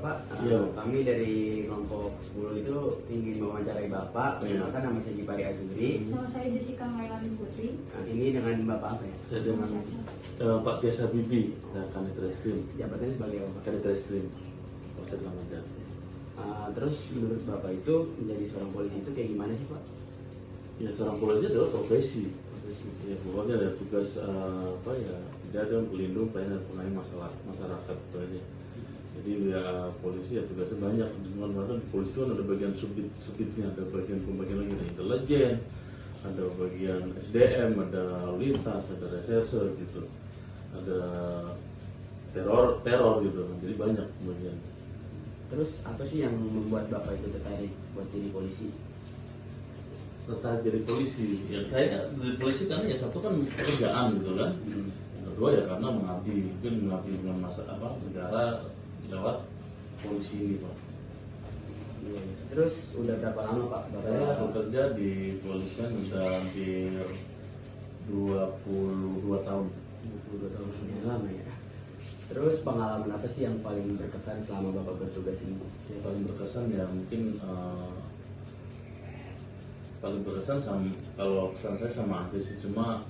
Bapak. Iya. Kami dari kelompok 10 itu ingin mewawancarai Bapak. Iya. Perkenalkan, nama saya Gipari Azuri. Nama saya Jessica Mailani Putri. Nah, ini dengan Bapak apa ya? Saya dengan Pak Tiasa Bibi, Kanit Reskrim. Jabatannya sebagai apa? Kanit Reskrim, Polsek Kramat Jati. Terus menurut Bapak itu menjadi seorang polisi itu kayak gimana sih, Pak? Ya, seorang polisi adalah profesi. Ya, pokoknya ada tugas dia ada pelindung, pelayan dan pengayom masyarakat itu aja. Jadi ya polisi ya tugasnya banyak. Bahkan di polisi itu ada bagian subditnya, ada bagian pembagian lagi, ada intelijen, ada bagian SDM, ada lalu lintas, ada reserse gitu, ada teror gitu. Jadi banyak bagian. Terus apa sih yang membuat Bapak itu tertarik buat jadi polisi? Tertarik jadi polisi, yang saya jadi polisi karena ya satu kan pekerjaan gitu kan. Yang kedua ya karena mengabdi dengan negara lewat polisi ini, Pak. Terus udah berapa lama, Pak? Saya bekerja di polisian udah hampir 22 tahun. 22 tahun, lumayan lama ya. Terus pengalaman apa sih yang paling berkesan selama Bapak bertugas ini? Yang paling berkesan ya mungkin paling berkesan kalau kesan saya sama Antis sih, cuma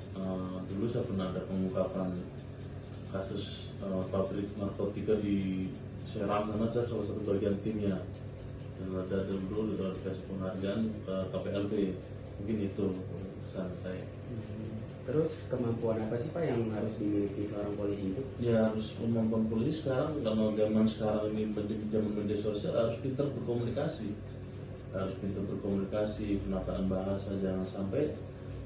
dulu saya pernah ada pengungkapan kasus pabrik narkotika di Serang sana, saya salah satu bagian timnya, dan ada dulu udah dikasih penghargaan ke KPLB. Mungkin itu kesan saya. Terus kemampuan apa sih, Pak, yang harus dimiliki seorang polisi itu? Ya harus kemampuan polisi sekarang, karena zaman sekarang ini zaman media sosial, harus pintar berkomunikasi. Harus pintar berkomunikasi, penataan bahasa, jangan sampai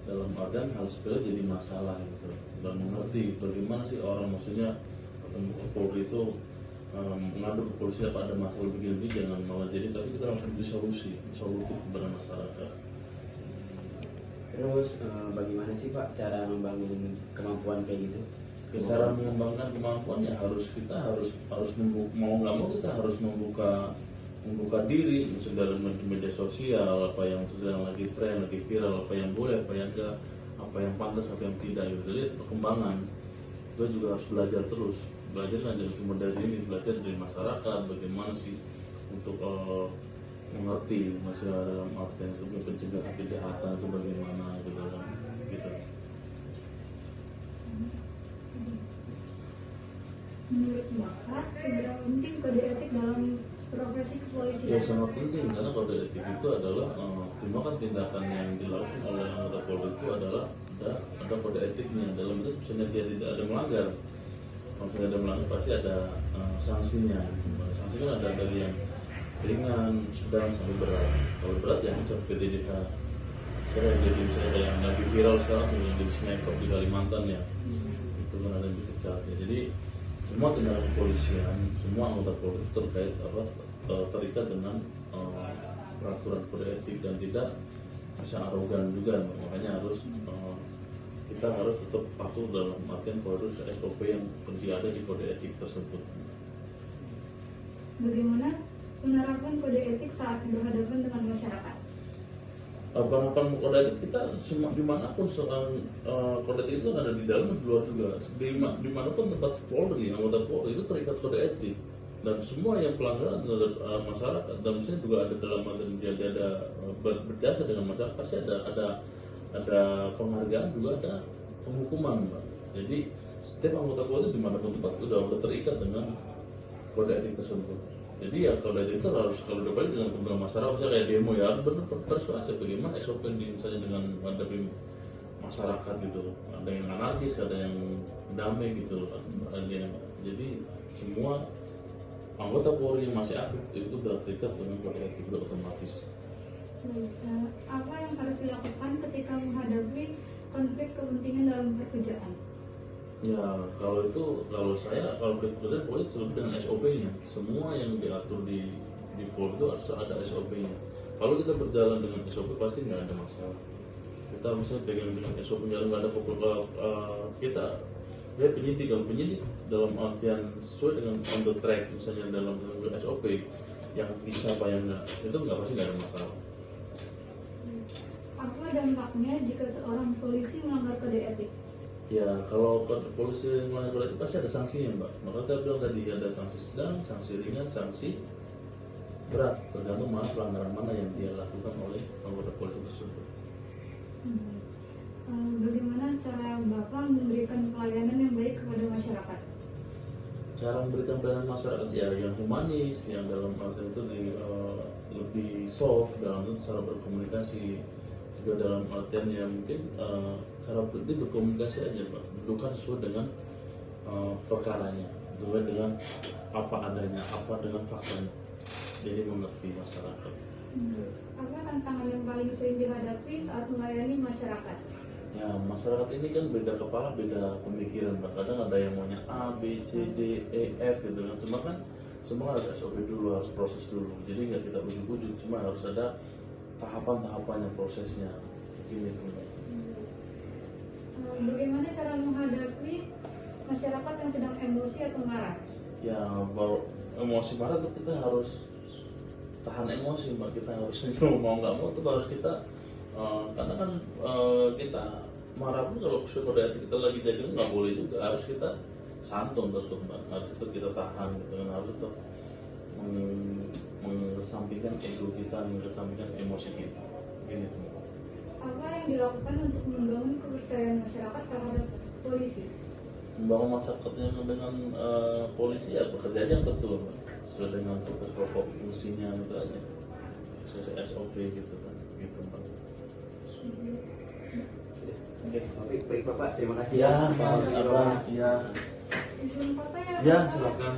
dalam organ hal sepele jadi masalah gitu. Dan mengerti bagaimana sih orang, maksudnya ketemu ke Polri itu mengadu ke polisi apa ada masalah begini, jangan malah jadi, tapi kita harus memberi solutif kepada masyarakat. Terus bagaimana sih, Pak, cara membangun kemampuan kayak gitu? Cara mengembangkan kemampuan ya kita harus mau nggak mau kita harus membuka diri, misalnya dalam media sosial, apa yang sedang lagi tren, lagi viral, apa yang boleh, apa yang enggak, apa yang pantas, apa yang tidak gitu. Jadi perkembangan kita juga harus belajar terus, belajar kan jangan cuma dari ini, belajar dari masyarakat bagaimana sih untuk mengerti masalah dalam artian itu pencegahan kejahatan itu bagaimana gitu kan gitu. Menurut Bapak, seberapa penting kode etik dalam profesi kepolisian? Ya sangat penting, karena kode etik itu adalah cuma kan tindakan yang dilakukan oleh anggota Polri itu adalah ada kode etiknya. Dalam itu misalnya dia tidak ada melanggar, maksudnya ada melanggar pasti ada sanksinya. Sanksi kan ada dari yang ringan, sedang sampai berat. Kalau berat ya sampai ke DDH. Saya jadi misalnya ada yang lagi viral sekarang yang jadi sniper di Kalimantan ya, itu kan ada yang dipecat ya. Jadi semua tindakan kepolisian, semua anggota Polri terkait terikat dengan peraturan kode etik dan tidak bisa arogan juga. Makanya harus kita harus tetap patuh dalam artian harus SOP yang ada di kode etik tersebut. Bagaimana penerapan kode etik saat berhadapan dengan masyarakat? Penerapan kode etik kita dimanapun kode etik itu ada di dalam dan di luar juga. Dimanapun tempat Polri, anggota Polri itu terikat kode etik, dan semua yang pelanggaran terhadap masyarakat, dan misalnya juga ada dalam dia ada berjasa dengan masyarakat, pasti ada penghargaan, juga ada penghukuman, Pak. Jadi setiap anggota Polri dimanapun tempat sudah terikat dengan kode etik tersebut. Jadi ya kalau itu harus, kalau dibalik dengan kebenaran masyarakat, misalnya kayak demo ya harus benar persuasif bagaimana SOP misalnya dengan menghadapi masyarakat gitu. Ada yang anarkis, ada yang damai gitu. Jadi semua anggota Polri yang masih aktif itu sudah terikat dengan kode etik, sudah otomatis. Apa yang harus dilakukan ketika menghadapi konflik kepentingan dalam pekerjaan? Ya kalau saya pekerjaan Polri selalu dengan SOP-nya. Semua yang diatur di Polri itu harus ada SOP-nya. Kalau kita berjalan dengan SOP pasti nggak ada masalah. Kita misalnya pegang dengan SOP jalan, nggak ada kita ya penyidik dalam artian sesuai dengan on the track, misalnya dalam SOP yang bisa apa yang nggak, itu pasti nggak ada masalah. Apa dampaknya jika seorang polisi melanggar kode etik? Ya kalau polisi melanggar kode etik pasti ada sanksinya Mbak. Maka saya bilang tadi ada sanksi sedang, sanksi ringan, sanksi berat, tergantung mana pelanggaran mana yang dia lakukan oleh anggota polisi tersebut. Bagaimana cara Bapak memberikan pelayanan yang baik kepada masyarakat? Cara memberikan pelayanan masyarakat ya yang humanis, yang dalam arti itu lebih soft dalam cara berkomunikasi, juga dalam artian yang mungkin cara berkomunikasi aja Pak, bukan sesuai dengan perkaranya, sesuai dengan apa adanya, apa dengan faktanya, jadi mengerti masyarakat. Apa tantangan yang paling sering dihadapi saat melayani masyarakat? Ya masyarakat ini kan beda kepala, beda pemikiran Pak. Kadang ada yang maunya A, B, C, D, E, F gitu kan. Cuma kan semua harus SOP dulu, harus proses dulu. Jadi nggak kita ujuk-ujuk, cuma harus ada tahapan-tahapannya, prosesnya. Gini tuh Pak. Bagaimana cara menghadapi masyarakat yang sedang emosi atau marah? Ya baru emosi marah tuh kita harus tahan emosi Mbak. Kita harus senyum, mau nggak mau tuh harus kita karena kan kita marah pun kalau kode etik kita lagi jaga nggak boleh juga, harus kita santun tetap Mbak, harus itu kita tahan gitu kan, harus tetap mengesampingkan ego kita, mengesampingkan emosi kita gini tuh. Apa yang dilakukan untuk membangun kepercayaan masyarakat terhadap polisi? Membangun masyarakatnya dengan polisi ya pekerjaan yang betul Mbak, sesuai dengan tugas pokok fungsinya itu aja, sesuai SOP gitu kan, gitu Mbak. Oke, baik Bapak, terima kasih Ya, Mas Mas Abah, ya. Izin foto ya? Ya, Bapak? silakan.